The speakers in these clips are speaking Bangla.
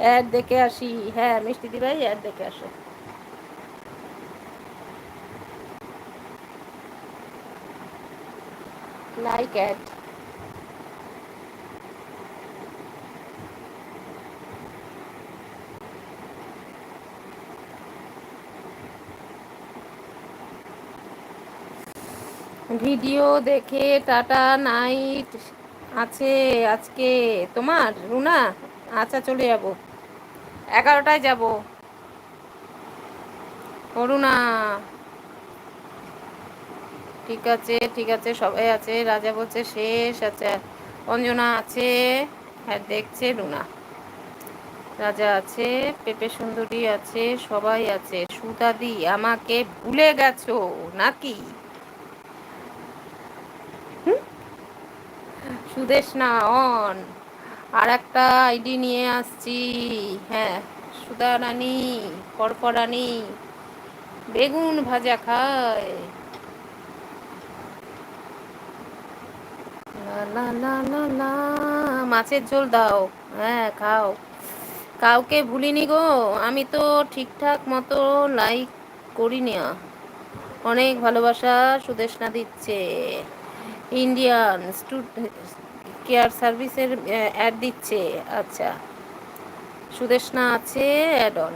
অ্যাড দেখে আসি। হ্যাঁ মিষ্টি দি ভাই, অ্যাড দেখে আসো। Like ad. ভিডিও দেখে টাটা নাইট আছে আজকে তোমার রুনা? আচ্ছা চলে যাব, 11টায় যাব। অরুণা, ঠিক আছে ঠিক আছে, সবাই আছে। রাজা বলছে শেষ। আচ্ছা, অঞ্জনা আছে, হ্যাঁ দেখছে রুনা। রাজা আছে, পেপে সুন্দরী আছে, সবাই আছে। সুদাদি আমাকে ভুলে গেছো নাকি? সুদেশ না অন, আর একটা আইডি নিয়ে আসছি। হ্যাঁ, সুধা রানী, পরপরানি বেগুন ভাজা খায়। লা লা লা লা লা। মাছের ঝোল দাও। হ্যাঁ খাও। কাউকে ভুলিনি গো, আমি তো ঠিকঠাক মতো লাইক করি না। অনেক ভালোবাসা সুদেশনা দিচ্ছে। ইন্ডিয়ান কেয়ার সার্ভিসের অ্যাড দিচ্ছে। আচ্ছা, সুদেশনা আছে অ্যাড অন।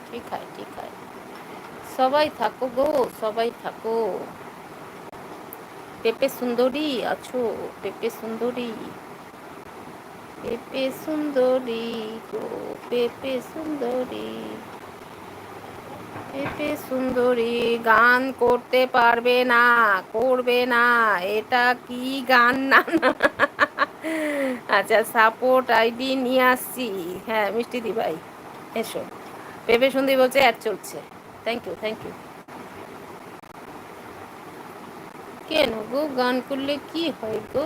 ঠিক হয় ঠিক হয়, সবাই থাকো গো, সবাই থাকো। পেপে সুন্দরী আছো? পেপে সুন্দরী, পেপে সুন্দরী গো, পেপে সুন্দরী, পেপে সুন্দরী। গান করতে পারবে না, করবে না। এটা কি গান? না না। আচ্ছা, সাপোর্ট আইডি নিয়ে আসছি। হ্যাঁ মিষ্টি দি ভাই এসো। পেপে সুন্দরী বলছে অ্যাড চলছে। Thank you thank you. কেন গো, গান করলে কি হয় গো?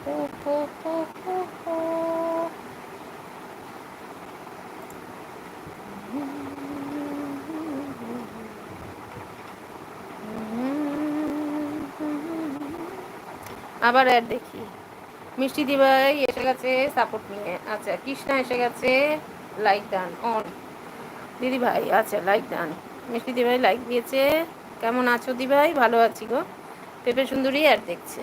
হো হো হো হো হো। আবার অ্যাড দেখি। মিষ্টি দিভাই এসে গেছে সাপোর্ট নিয়ে। আচ্ছা, কৃষ্ণা এসে গেছে, লাইক ডান অন। দিদি ভাই আচ্ছা লাইক ডান। মিষ্টি দিভাই লাইক দিয়েছে। কেমন আছো দিভাই? ভালো আছি গো। পেপে সুন্দরী অ্যাড দেখছে।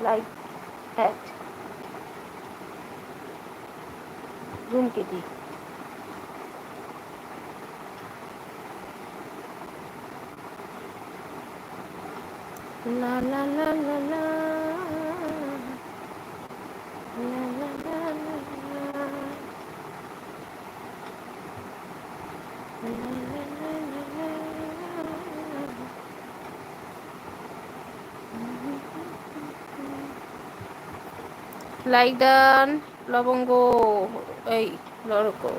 লাইক অ্যাড রুম কেটি। লা লা লা লা লা, লা লা লা লা লা, লা লা লা লা লা। লাইক ডান লবঙ্গ, এই লড়কো।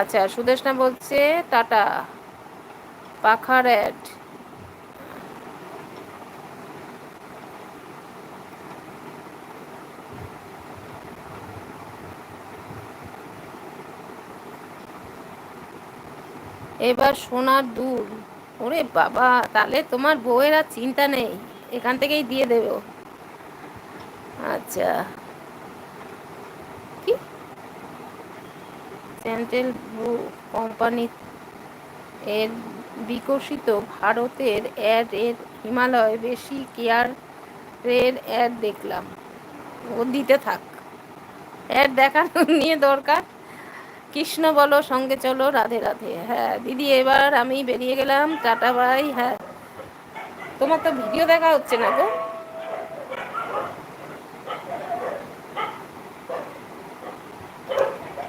আচ্ছা, সুদেশনা বলছে টাটা, পাখার অ্যাড। এবার সোনার দুল। ওরে বাবা, তাহলে তোমার বউয়ের আর চিন্তা নেই, এখান থেকেই দিয়ে দেবো। আচ্ছা, কি সেন্ট্রাল ব্লু কোম্পানি এর বিকশিত ভারতের অ্যাড এর হিমালয় বেশি কেয়ারের অ্যাড দেখলাম। ও দিতে থাক, অ্যাড দেখানো নিয়ে দরকার। কৃষ্ণ বলো, সঙ্গে চলো, রাধে রাধে। হ্যাঁ দিদি, এবার আমি বেরিয়ে গেলাম, টাটা বাই। হ্যাঁ, তোমার তো ভিডিও দেখা হচ্ছে না গো।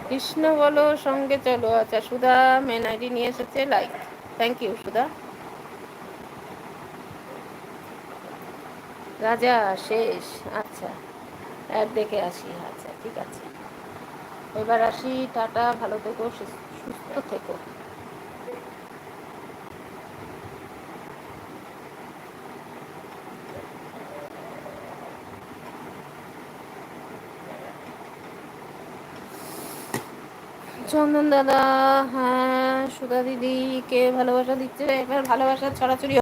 কৃষ্ণ বলো, সঙ্গে চলো। আচ্ছা, সুধা মেন আইডি নিয়ে এসেছে, লাইক। থ্যাংক ইউ সুধা। রাজা শেষ। আচ্ছা, অ্যাড দেখে আসি। আচ্ছা ঠিক আছে, এবার আসি। টাটা, ভালো থেকো, সুস্থ থেকো। চন্দন দাদা, হ্যাঁ সুধা দিদি কে ভালোবাসা দিচ্ছে, এবার ভালোবাসা ছড়াছড়ি